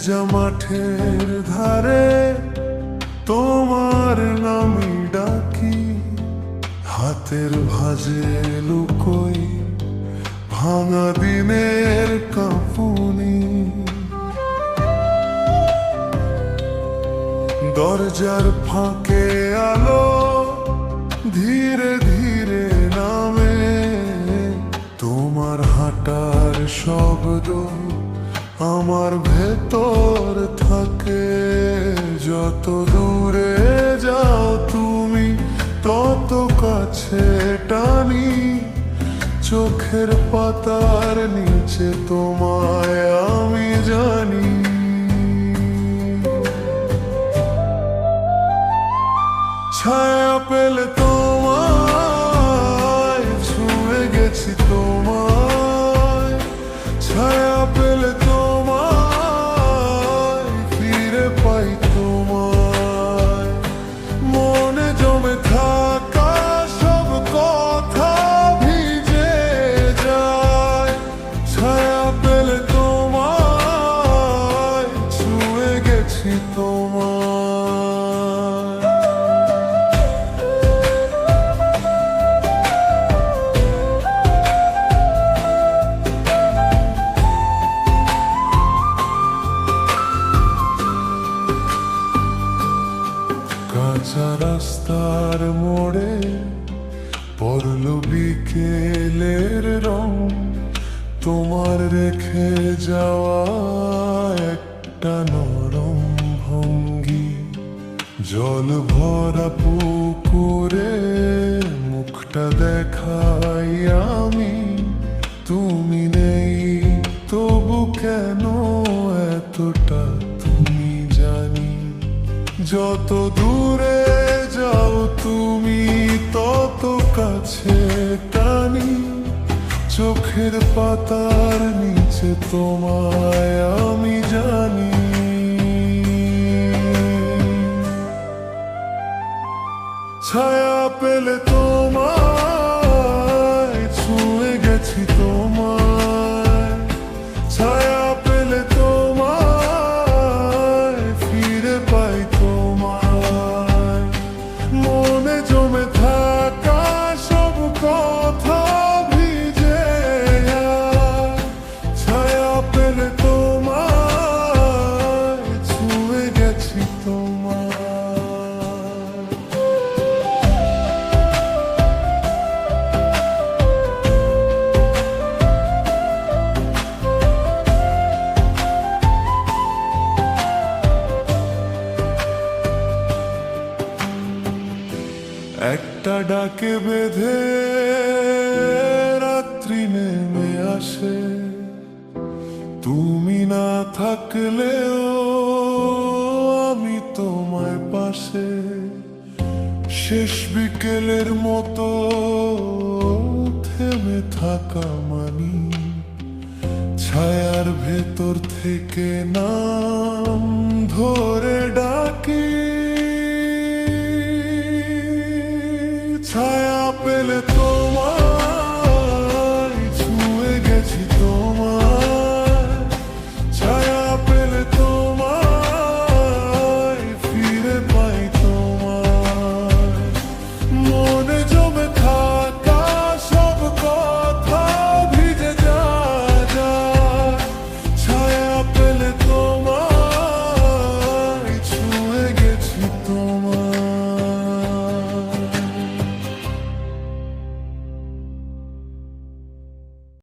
ভেজা মাঠের ধারে তোমার নামই ডাকি, হাতের ভাঁজে লুকোই ভাঙা দিনের কাঁপুনি। দরজার ফাঁকে আলো ধীরে ধীরে নামে, তোমার হাঁটার শব্দ আমার ভেতর থাকে। যত দূরে যাও তুমি তত কাছে টানি, চোখের পাতার নিচে তোমায় আমি জানি। ছায়া পেলে তোমায় ছুঁয়ে গেছি তোমায়, ছায়া পেলে তোমায় ফিরে পাই তোমায়। মনে জমে থাকা সব কথা ভিজে যায়, ছায়া পেলে তোমায় ছুঁয়ে গেছি তোমায়। কাঁচা রাস্তার মোড়ে পড়ল বিকেলের রং, তোমার রেখে যাওয়া একটা নরম ভঙ্গি। জল ভরা পুকুরে মুখটা দেখাই আমি, তুমি নেই তবু কেন এতটা তুমি জানি। যত দূরে যাও তুমি তত কাছে টানি, চোখের পাতার নিচে তোমায় আমি জানি। ছায়া পেলে তোমায় ছুঁয়ে গেছি তোমায়, ছায়া পেলে তোমায় ফিরে পাই তোমায়। মনে জমে থাকা সব কথা ভিজে যায়, ছায়া পেলে তোমায় ছুঁয়ে গেছি তোমায়। একটা ডাকে বেঁধে রাত্রি নেমে আসে, তুমি না থাকলেও আমি তোমায় পাশে। শেষ বিকেলের মতো থেমে থাকা মানি, ছায়ার ভেতর থেকে না